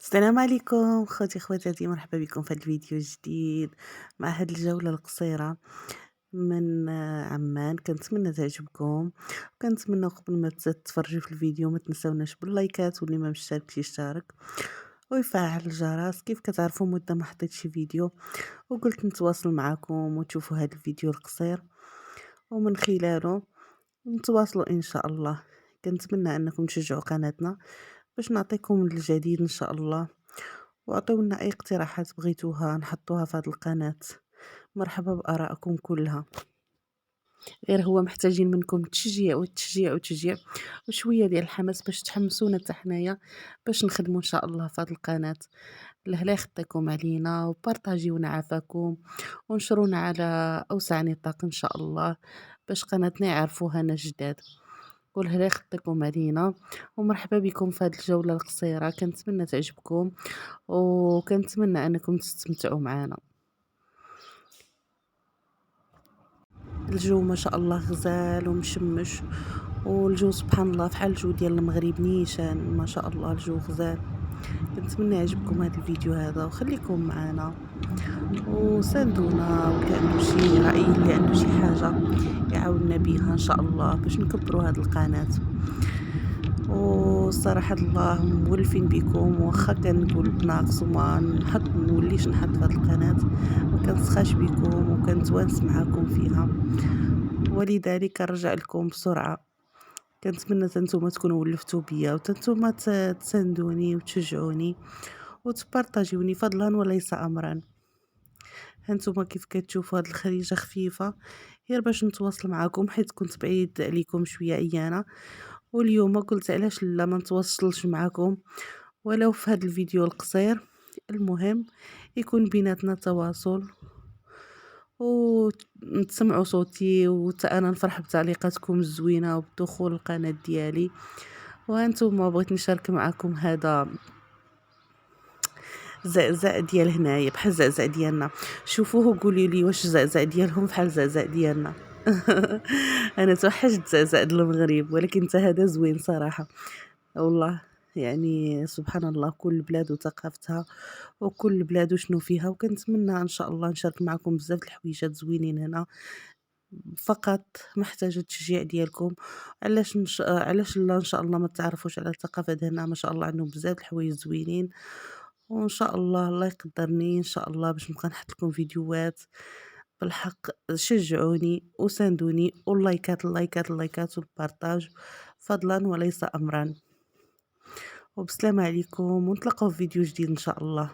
السلام عليكم خوتي خواتاتي، مرحبا بكم في هذا الفيديو الجديد مع هذه الجولة القصيرة من عمان. كنتمنى تعجبكم، وكنتمنى قبل ما تتفرجوا في الفيديو ما تنساوناش باللايكات، واللي ما مشتركش يشترك ويفعل الجرس. كيف كتعرفوا مدة ما حطيت شي فيديو، وقلت نتواصل معكم وتشوفوا هذا الفيديو القصير ومن خلاله نتواصلوا ان شاء الله. كنتمنى انكم تشجعوا قناتنا باش نعطيكم الجديد ان شاء الله، وعطيونا اي اقتراحات بغيتوها نحطوها في هذه القناة. مرحبا بآرائكم كلها، غير هو محتاجين منكم التشجيع والتشجيع والتشجيع وشوية ديال الحماس باش تحمسونا حتى حنايا باش نخدموا ان شاء الله في هذه القناة. لهلا يخطيكم علينا وبارطاجيونا عافاكم، ونشرونا على اوسع نطاق ان شاء الله باش قناتنا يعرفوها ناس جداد. ولهلا يخطيكم علينا، ومرحبا بكم في هذه الجولة القصيرة. كنتمنى تعجبكم، وكنتمنى انكم تستمتعوا معنا. الجو ما شاء الله غزال ومشمش، والجو سبحان الله فحال الجو ديال المغرب نيشان، ما شاء الله الجو غزال. كنتمنى يعجبكم هذا الفيديو هذا، وخليكم معنا وساندونا، واللي عنده شي رأي، اللي عنده شي حاجة يعاوننا بيها ان شاء الله باش نكبروا هذه القناة. وصراحة الله مولفين بكم، واخا كنقول بناقص وما نوليش نحط في هذه القناة، ما كنسخاش بكم وكنتوانس معاكم فيها، ولذلك كنرجع لكم بسرعة. كنتمنى حتى نتوما تكونوا ولفتوا بيا، وحتى نتوما تساندوني وتشجعوني وتبارطاجيوني فضلا وليس امرا. هانتوما كيف كتشوفوا هاد الخريجة خفيفة غير باش نتواصل معاكم، حيت كنت بعيد عليكم شوية ايانا، واليوم قلت علاش لا ما نتواصلش معكم ولو في هذا الفيديو القصير. المهم يكون بيناتنا تواصل ونتسمعوا صوتي، وتا انا نفرح بتعليقاتكم الزوينه وبدخول القناه ديالي. وانتم بغيت نشارك معكم هذا زعزع ديال هنايا بحال الزعزع ديالنا. شوفوه وقولوا لي واش الزعزع ديالهم بحال الزعزع ديالنا. انا توحشت الزعزع ديال المغرب، ولكن حتى هذا زوين صراحه والله. يعني سبحان الله، كل بلاد وثقافتها، وكل بلاد وشنو فيها. وكنتمنى ان شاء الله نشارك معكم بزاف د الحويجات زوينين هنا، فقط محتاجه التشجيع ديالكم. علاش لا ان شاء الله ما تعرفوش على الثقافه ديالنا، ما شاء الله عندهم بزاف د الحوايج زوينين. وان شاء الله الله يقدرني ان شاء الله باش نبقى نحط لكم فيديوهات. بالحق شجعوني وساندوني، واللايكات اللايكات اللايكات والبارطاج فضلا وليس امرا. وبسلامة عليكم، ونتلاقاو في فيديو جديد ان شاء الله.